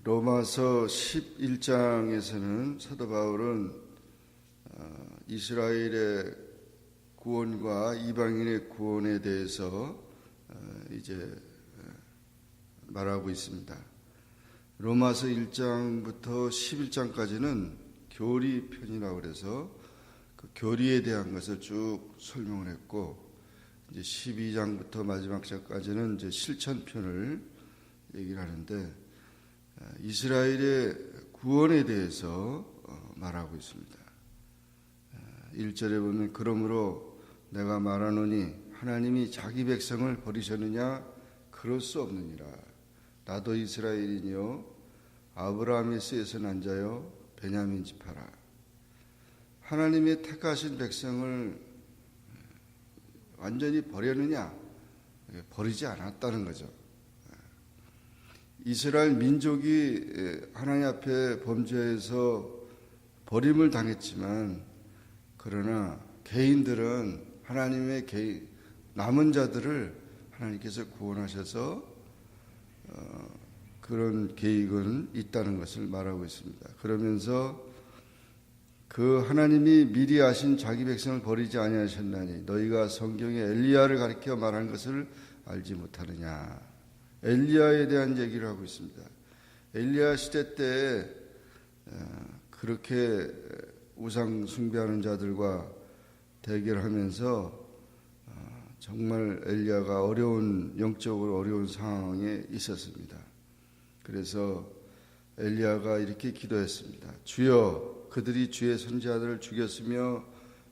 로마서 11장에서는 사도 바울은 이스라엘의 구원과 이방인의 구원에 대해서 이제 말하고 있습니다. 로마서 1장부터 11장까지는 교리편이라고 그래서 그 교리에 대한 것을 쭉 설명을 했고, 이제 12장부터 마지막 장까지는 이제 실천편을 얘기를 하는데, 이스라엘의 구원에 대해서 말하고 있습니다. 1절에 보면 그러므로 내가 말하노니 하나님이 자기 백성을 버리셨느냐? 그럴 수 없느니라. 나도 이스라엘이뇨 아브라함의 씨에서 난 자요 베냐민 지파라. 하나님의 택하신 백성을 완전히 버렸느냐? 버리지 않았다는 거죠. 이스라엘 민족이 하나님 앞에 범죄해서 버림을 당했지만, 그러나 개인들은 하나님의 남은 자들을 하나님께서 구원하셔서 그런 계획은 있다는 것을 말하고 있습니다. 그러면서 그 하나님이 미리 아신 자기 백성을 버리지 아니하셨나니 너희가 성경에 엘리야를 가리켜 말한 것을 알지 못하느냐. 엘리야에 대한 얘기를 하고 있습니다. 엘리야 시대 때 그렇게 우상 숭배하는 자들과 대결하면서 정말 엘리야가 영적으로 어려운 상황에 있었습니다. 그래서 엘리야가 이렇게 기도했습니다. 주여, 그들이 주의 선지자들을 죽였으며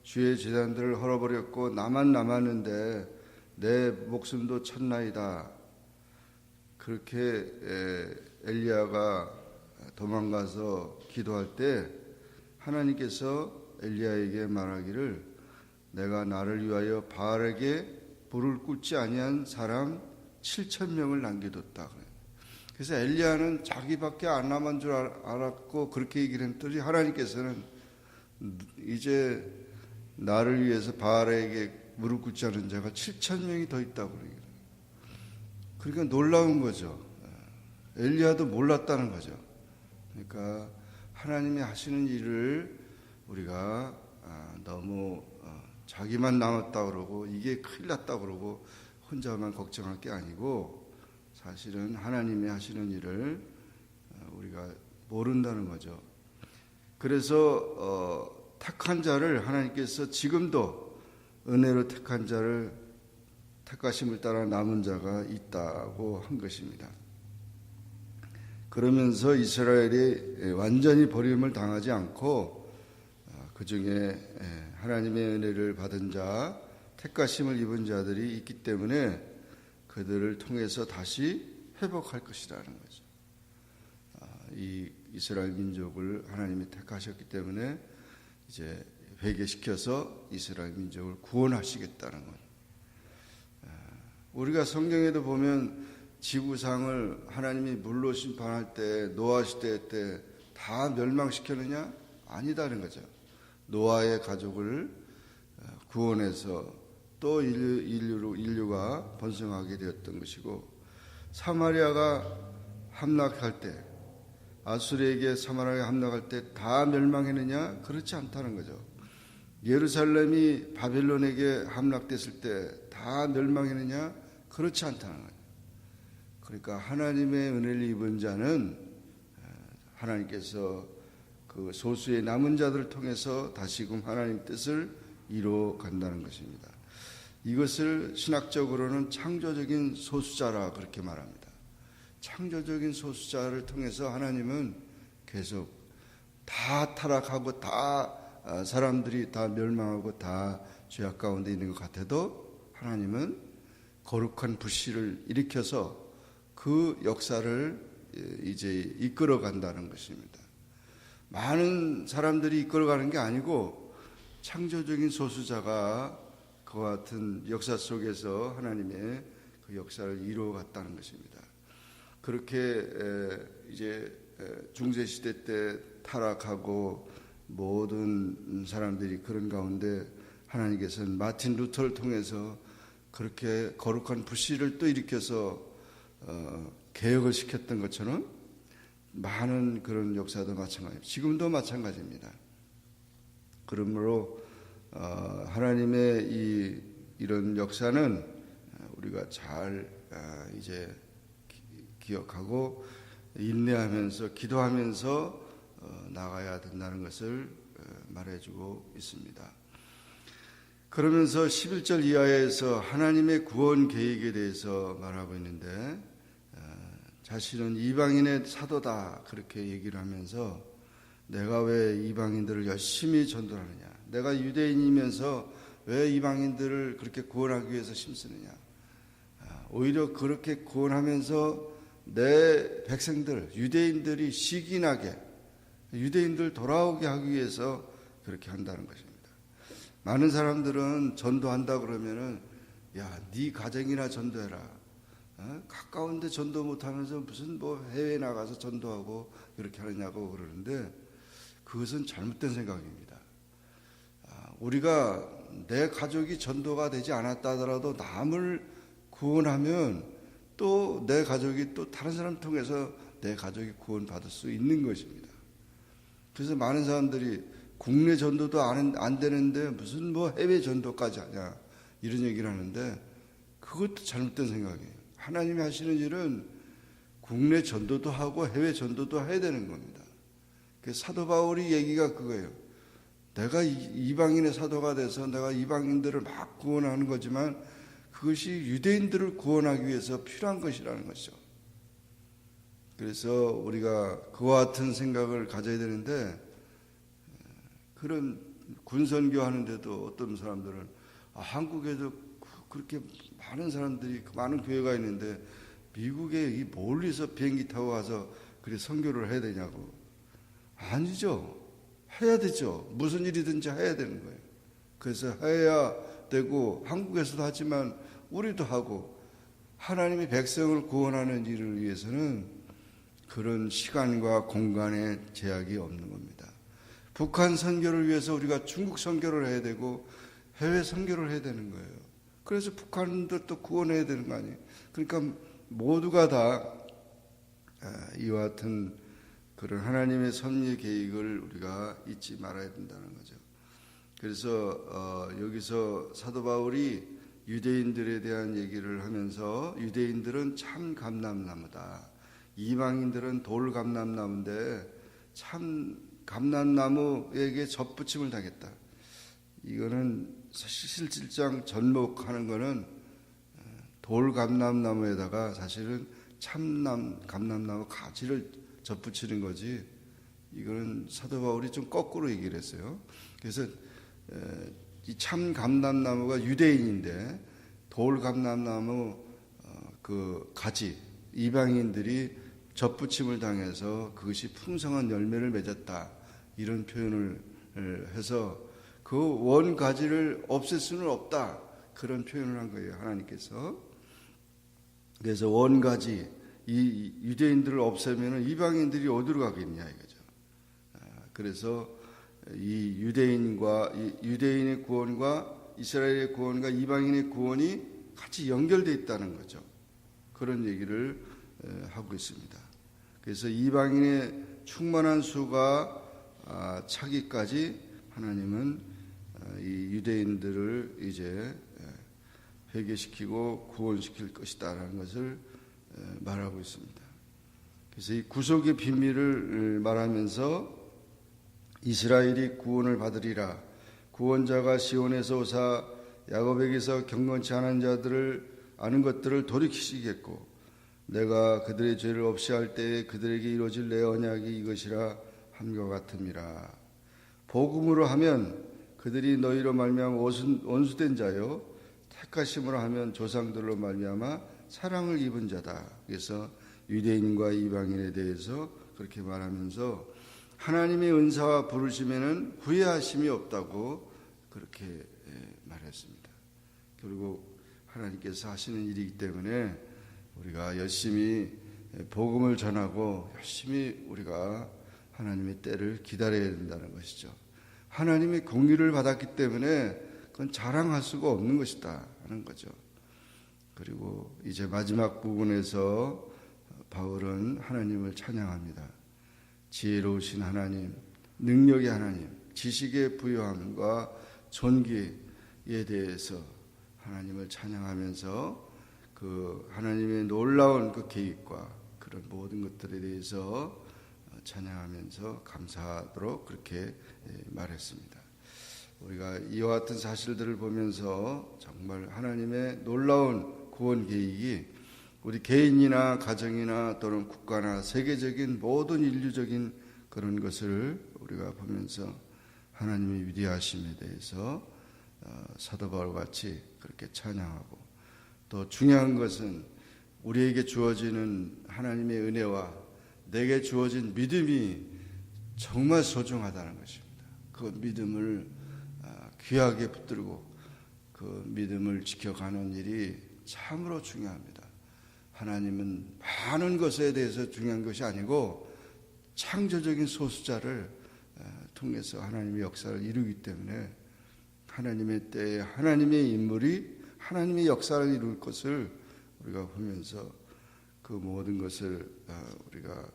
주의 제단들을 헐어버렸고 나만 남았는데 내 목숨도 쳤나이다. 그렇게 엘리야가 도망가서 기도할 때 하나님께서 엘리야에게 말하기를 내가 나를 위하여 바알에게 불을 꽂지 아니한 사람 7,000명을 남겨뒀다. 그래서 엘리야는 자기밖에 안 남은 줄 알았고 그렇게 얘기를 했더니 하나님께서는 이제 나를 위해서 바알에게 무릎 꿇지 않은 자가 7,000명이 더 있다고 그래요. 그러니까 놀라운 거죠. 엘리야도 몰랐다는 거죠. 그러니까 하나님이 하시는 일을 우리가 너무 자기만 남았다 그러고 이게 큰일 났다 그러고 혼자만 걱정할 게 아니고, 사실은 하나님이 하시는 일을 우리가 모른다는 거죠. 그래서 택한 자를 하나님께서 지금도 은혜로 택한 자를 택하심을 따라 남은 자가 있다고 한 것입니다. 그러면서 이스라엘이 완전히 버림을 당하지 않고 그 중에 하나님의 은혜를 받은 자, 택하심을 입은 자들이 있기 때문에 그들을 통해서 다시 회복할 것이라는 거죠. 이 이스라엘 민족을 하나님이 택하셨기 때문에 이제 회개시켜서 이스라엘 민족을 구원하시겠다는 것. 우리가 성경에도 보면 지구상을 하나님이 물로 심판할 때 노아 시대 때 다 멸망시켰느냐? 아니다는 거죠. 노아의 가족을 구원해서 또 인류가 번성하게 되었던 것이고, 사마리아가 함락할 때, 아수르에게 사마리아가 함락할 때 다 멸망했느냐? 그렇지 않다는 거죠. 예루살렘이 바벨론에게 함락됐을 때 다 멸망했느냐? 그렇지 않다는 거예요. 그러니까 하나님의 은혜를 입은 자는 하나님께서 그 소수의 남은 자들을 통해서 다시금 하나님 뜻을 이루어 간다는 것입니다. 이것을 신학적으로는 창조적인 소수자라 그렇게 말합니다. 창조적인 소수자를 통해서 하나님은 계속 다 타락하고 다 사람들이 다 멸망하고 다 죄악 가운데 있는 것 같아도 하나님은 거룩한 불씨를 일으켜서 그 역사를 이제 이끌어 간다는 것입니다. 많은 사람들이 이끌어가는 게 아니고 창조적인 소수자가 그와 같은 역사 속에서 하나님의 그 역사를 이루어 갔다는 것입니다. 그렇게 이제 중세 시대 때 타락하고 모든 사람들이 그런 가운데 하나님께서는 마틴 루터를 통해서 그렇게 거룩한 불씨를 또 일으켜서 개혁을 시켰던 것처럼 많은 그런 역사도 마찬가지입니다. 지금도 마찬가지입니다. 그러므로 하나님의 이런 역사는 우리가 잘 이제 기억하고 인내하면서 기도하면서 나가야 된다는 것을 말해주고 있습니다. 그러면서 11절 이하에서 하나님의 구원 계획에 대해서 말하고 있는데 자신은 이방인의 사도다 그렇게 얘기를 하면서 내가 왜 이방인들을 열심히 전도하느냐, 내가 유대인이면서 왜 이방인들을 그렇게 구원하기 위해서 힘쓰느냐, 오히려 그렇게 구원하면서 내 백성들 유대인들이 시기나게 유대인들 돌아오게 하기 위해서 그렇게 한다는 것입니다. 많은 사람들은 전도한다 그러면은 네 가정이나 전도해라. 가까운데 전도 못하면서 무슨 해외 나가서 전도하고 그렇게 하느냐고 그러는데 그것은 잘못된 생각입니다. 우리가 내 가족이 전도가 되지 않았다 하더라도 남을 구원하면 또 내 가족이 또 다른 사람 통해서 내 가족이 구원받을 수 있는 것입니다. 그래서 많은 사람들이 국내 전도도 안 되는데 무슨 해외 전도까지 하냐 이런 얘기를 하는데 그것도 잘못된 생각이에요. 하나님이 하시는 일은 국내 전도도 하고 해외 전도도 해야 되는 겁니다. 사도 바울이 얘기가 그거예요. 내가 이방인의 사도가 돼서 내가 이방인들을 막 구원하는 거지만 그것이 유대인들을 구원하기 위해서 필요한 것이라는 것이죠. 그래서 우리가 그와 같은 생각을 가져야 되는데 그런 군선교 하는데도 어떤 사람들은 한국에도 그렇게 많은 사람들이 많은 교회가 있는데 미국에 이 멀리서 비행기 타고 가서 그래 선교를 해야 되냐고. 아니죠. 해야 되죠. 무슨 일이든지 해야 되는 거예요. 그래서 해야 되고 한국에서도 하지만 우리도 하고 하나님의 백성을 구원하는 일을 위해서는 그런 시간과 공간의 제약이 없는 겁니다. 북한 선교를 위해서 우리가 중국 선교를 해야 되고 해외 선교를 해야 되는 거예요. 그래서 북한도 또 구원해야 되는 거 아니에요. 그러니까 모두가 다 이와 같은 그런 하나님의 섭리의 계획을 우리가 잊지 말아야 된다는 거죠. 그래서 여기서 사도 바울이 유대인들에 대한 얘기를 하면서 유대인들은 참 감람나무다. 이방인들은 돌 감람나무인데 참 감람나무에게 접붙임을 당했다. 이거는 실질상 접목하는 거는 돌 감람나무에다가 사실은 감람나무 가지를 접붙이는 거지. 이거는 사도 바울이 좀 거꾸로 얘기를 했어요. 그래서 이 참 감람나무가 유대인인데 돌 감람나무 그 가지 이방인들이 접붙임을 당해서 그것이 풍성한 열매를 맺었다 이런 표현을 해서 그 원 가지를 없앨 수는 없다 그런 표현을 한 거예요. 하나님께서. 그래서 원 가지 이 유대인들을 없애면 이방인들이 어디로 가겠냐 이거죠. 그래서 이 유대인의 구원과 이스라엘의 구원과 이방인의 구원이 같이 연결되어 있다는 거죠. 그런 얘기를 하고 있습니다. 그래서 이방인의 충만한 수가 차기까지 하나님은 이 유대인들을 이제 회개시키고 구원시킬 것이다라는 것을 말하고 있습니다. 그래서 이 구속의 비밀을 말하면서 이스라엘이 구원을 받으리라. 구원자가 시온에서 오사 야곱에게서 경건치 않은 자들을 아는 것들을 돌이키시겠고 내가 그들의 죄를 없이 할 때에 그들에게 이루어질 내 언약이 이것이라 함과 같음이라. 복음으로 하면 그들이 너희로 말미암아 원수된 자요 택하심으로 하면 조상들로 말미암아 사랑을 입은 자다. 그래서 유대인과 이방인에 대해서 그렇게 말하면서 하나님의 은사와 부르심에는 후회하심이 없다고 그렇게 말했습니다. 결국 하나님께서 하시는 일이기 때문에 우리가 열심히 복음을 전하고 열심히 우리가 하나님의 때를 기다려야 된다는 것이죠. 하나님의 공의를 받았기 때문에 그건 자랑할 수가 없는 것이다 하는 거죠. 그리고 이제 마지막 부분에서 바울은 하나님을 찬양합니다. 지혜로우신 하나님, 능력의 하나님, 지식의 부요함과 존귀에 대해서 하나님을 찬양하면서 그 하나님의 놀라운 그 계획과 그런 모든 것들에 대해서 찬양하면서 감사하도록 그렇게 말했습니다. 우리가 이와 같은 사실들을 보면서 정말 하나님의 놀라운 구원 계획이 우리 개인이나 가정이나 또는 국가나 세계적인 모든 인류적인 그런 것을 우리가 보면서 하나님의 위대하심에 대해서 사도 바울같이 그렇게 찬양하고, 또 중요한 것은 우리에게 주어지는 하나님의 은혜와 내게 주어진 믿음이 정말 소중하다는 것입니다. 그 믿음을 귀하게 붙들고 그 믿음을 지켜가는 일이 참으로 중요합니다. 하나님은 많은 것에 대해서 중요한 것이 아니고 창조적인 소수자를 통해서 하나님의 역사를 이루기 때문에 하나님의 때에 하나님의 인물이 하나님의 역사를 이룰 것을 우리가 보면서 그 모든 것을 우리가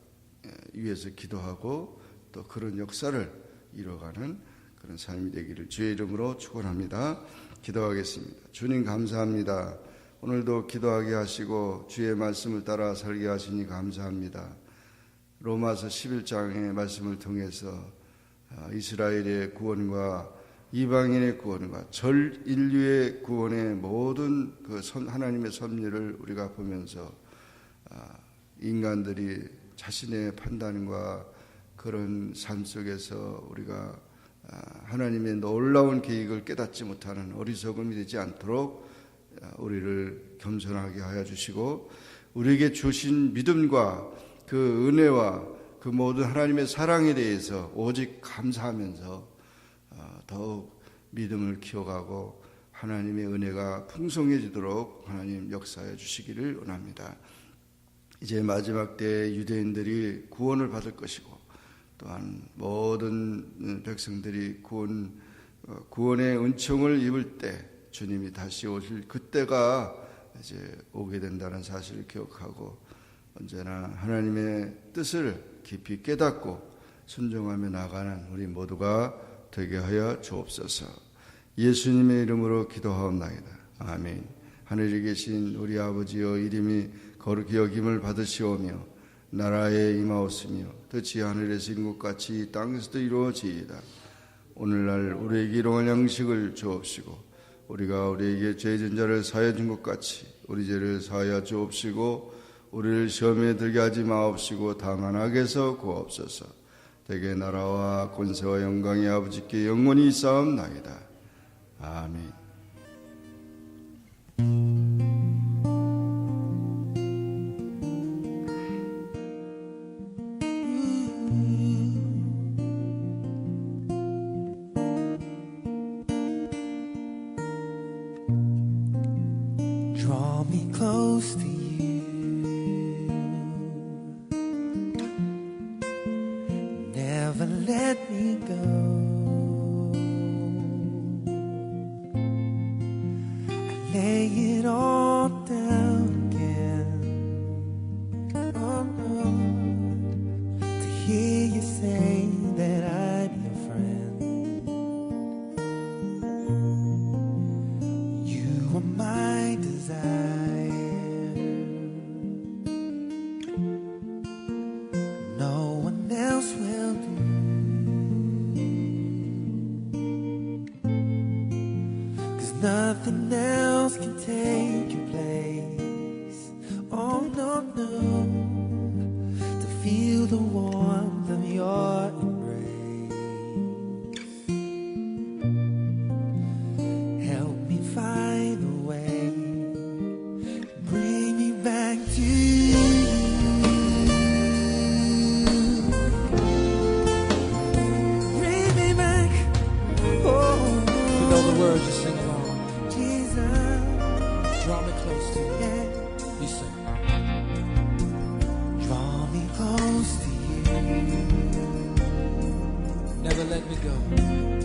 위해서 기도하고 또 그런 역사를 이뤄가는 그런 삶이 되기를 주의 이름으로 축원합니다. 기도하겠습니다. 주님 감사합니다. 오늘도 기도하게 하시고 주의 말씀을 따라 살게 하시니 감사합니다. 로마서 11장의 말씀을 통해서 이스라엘의 구원과 이방인의 구원과 전 인류의 구원의 모든 그 하나님의 섭리를 우리가 보면서 인간들이 자신의 판단과 그런 삶 속에서 우리가 하나님의 놀라운 계획을 깨닫지 못하는 어리석음이 되지 않도록 우리를 겸손하게 하여 주시고, 우리에게 주신 믿음과 그 은혜와 그 모든 하나님의 사랑에 대해서 오직 감사하면서 더욱 믿음을 키워가고 하나님의 은혜가 풍성해지도록 하나님 역사해 주시기를 원합니다. 이제 마지막 때 유대인들이 구원을 받을 것이고, 또한 모든 백성들이 구원의 은총을 입을 때 주님이 다시 오실 그때가 이제 오게 된다는 사실을 기억하고, 언제나 하나님의 뜻을 깊이 깨닫고 순종하며 나가는 우리 모두가 되게 하여 주옵소서. 예수님의 이름으로 기도하옵나이다. 아멘. 하늘에 계신 우리 아버지여, 이름이 거룩히 여김을 받으시오며 나라에 임하옵시며 뜻이 하늘에서 이룬 것 같이 땅에서도 이루어지이다. 오늘날 우리에게 일용할 양식을 주옵시고, 우리가 우리에게 죄진 자를 사하여 준 것 같이 우리 죄를 사하여 주옵시고, 우리를 시험에 들게 하지 마옵시고 다만 악에서 구하옵소서. 대개 나라와 권세와 영광이 아버지께 영원히 있사옵나이다. 아멘. Draw me close to you. Never let me go. I lay it all down again. Oh Lord, to hear you say that I'm your friend. You are my desire. No one else will do. 'Cause nothing else can take your place. Oh no, no. To feel the warmth of your embrace. Help me find a way. Bring me back to you. Bring me back. Oh, You know the words, just sing along. Jesus. Draw me close to you. Yeah. You sing. go.